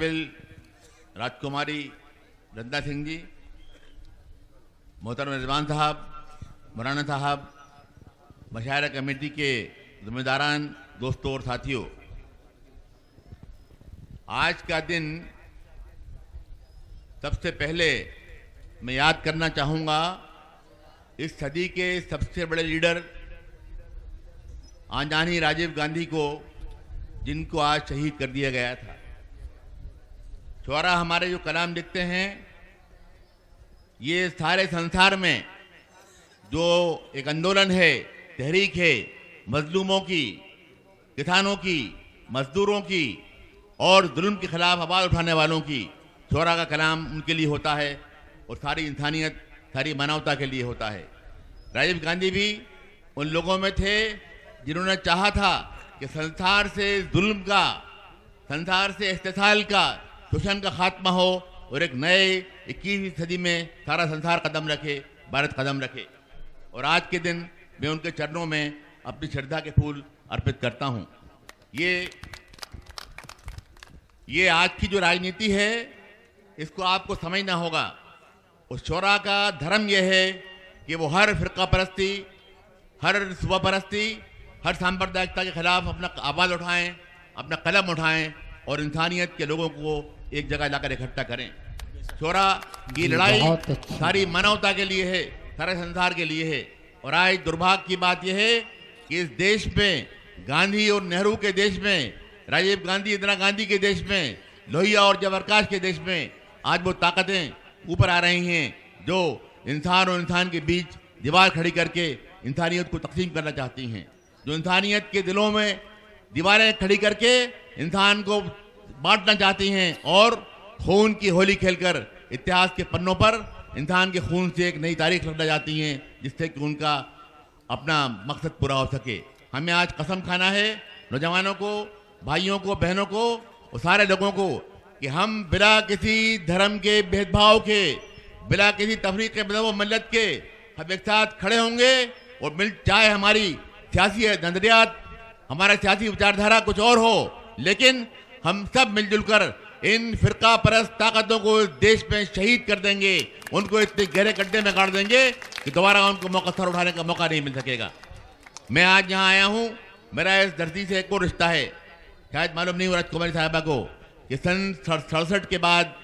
Honourable राजकुमारी रंदा सिंह जी, मोहतरम रिजवान साहब, मौलाना साहब, मशायरा कमेटी के जिम्मेदारान, दोस्तों और साथियों, आज का दिन सबसे पहले मैं याद करना चाहूँगा इस सदी के सबसे बड़े लीडर आदरणीय राजीव गांधी को, जिनको आज शहीद कर दिया गया था। शोरा हमारे जो कलाम लिखते हैं, ये सारे संसार में जो एक आंदोलन है, तहरीक है, मजलूमों की, किसानों की, मजदूरों की और जुल्म के खिलाफ आवाज़ उठाने वालों की, शोरा का कलाम उनके लिए होता है और सारी इंसानियत, सारी मानवता के लिए होता है। राजीव गांधी भी उन लोगों में थे जिन्होंने चाहा था कि संसार से जुल्म का, संसार से इस्तेसाल का, शोषण का खात्मा हो और एक नए 21वीं सदी में सारा संसार कदम रखे, भारत कदम रखे। और आज के दिन मैं उनके चरणों में अपनी श्रद्धा के फूल अर्पित करता हूं। ये आज की जो राजनीति है, इसको आपको समझना होगा। उस शोरा का धर्म यह है कि वो हर फिरका परस्ती, हर सुबह परस्ती, हर सांप्रदायिकता के खिलाफ अपना आवाज़ उठाएं, अपना कलम उठाएं और इंसानियत के लोगों को एक जगह लाकर इकट्ठा करें। शोरा की लड़ाई सारी मानवता के लिए है, सारे संसार के लिए है। और आज दुर्भाग्य की बात यह है कि इस देश में, गांधी और नेहरू के देश में, राजीव गांधी, इंदिरा गांधी के देश में, लोहिया और जयप्रकाश के देश में आज वो ताकतें ऊपर आ रही हैं जो इंसान और इंसान के बीच दीवार खड़ी करके इंसानियत को तकसीम करना चाहती हैं, जो इंसानियत के दिलों में दीवारें खड़ी करके इंसान को बांटना चाहती हैं और खून की होली खेलकर इतिहास के पन्नों पर इंसान के खून से एक नई तारीख लिखना चाहती हैं, जिससे कि उनका अपना मकसद पूरा हो सके। हमें आज कसम खाना है, नौजवानों को, भाइयों को, बहनों को और सारे लोगों को, कि हम बिना किसी धर्म के भेदभाव के, बिना किसी तफरीक के, बिना मिल्लत के हम एक साथ खड़े होंगे और चाहे हमारी सियासी नजरियात, हमारा सियासी विचारधारा कुछ और हो, लेकिन हम सब मिलजुल कर इन फिरका परस्त ताकतों को देश में शहीद कर देंगे, उनको इतने गहरे गड्ढे में गाड़ देंगे कि दोबारा उनको मौका सर उठाने का मौका नहीं मिल सकेगा। मैं आज यहाँ आया हूँ, मेरा इस धरती से एक और रिश्ता है। शायद मालूम नहीं हो राजकुमारी साहिबा को कि सन 67 के बाद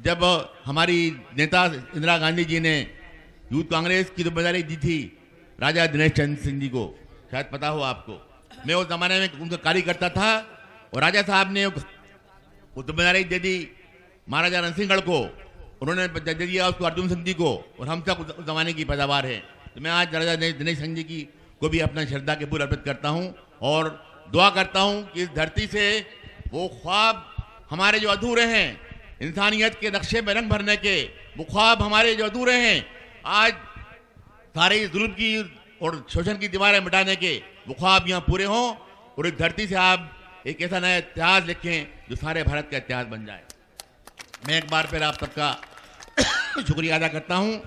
जब हमारी नेता इंदिरा गांधी जी ने यूथ कांग्रेस की जिम्मेदारी दी थी राजा दिनेश चंद्र सिंह जी को, शायद पता हो आपको, मैं उस जमाने में उनका कार्यकर्ता था और राजा साहब ने वो जिम्मेदारी दे दी महाराजा रणसिंहगढ़ को, उन्होंने दे दिया उसको अर्जुन सिंह जी को, और हम सब उस जमाने की पैदावार है। तो मैं आज राजा दिनेश सिंह जी की को भी अपना श्रद्धा के फूल अर्पित करता हूँ और दुआ करता हूँ कि इस धरती से वो ख्वाब हमारे जो अधूरे हैं, इंसानियत के नक्शे में रंग भरने के वो ख्वाब हमारे जो अधूरे हैं, आज सारे जुल्म की और शोषण की दीवारें मिटाने के वो ख्वाब यहाँ पूरे हों और इस धरती से आप एक ऐसा नया इतिहास लिखें जो सारे भारत का इतिहास बन जाए। मैं एक बार फिर आप सबका शुक्रिया अदा करता हूँ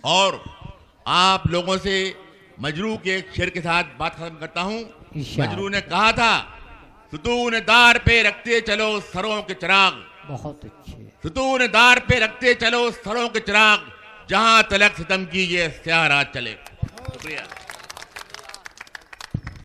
और आप लोगों से मजरू के शेर के साथ बात खत्म करता हूँ। मजरू ने कहा था, सुतून दार पे रखते चलो सरों के चिराग, बहुत अच्छे, सुतून दार पे रखते चलो सरों के चिराग, जहां तलक सितम की ये स्याह रात चले। शुक्रिया।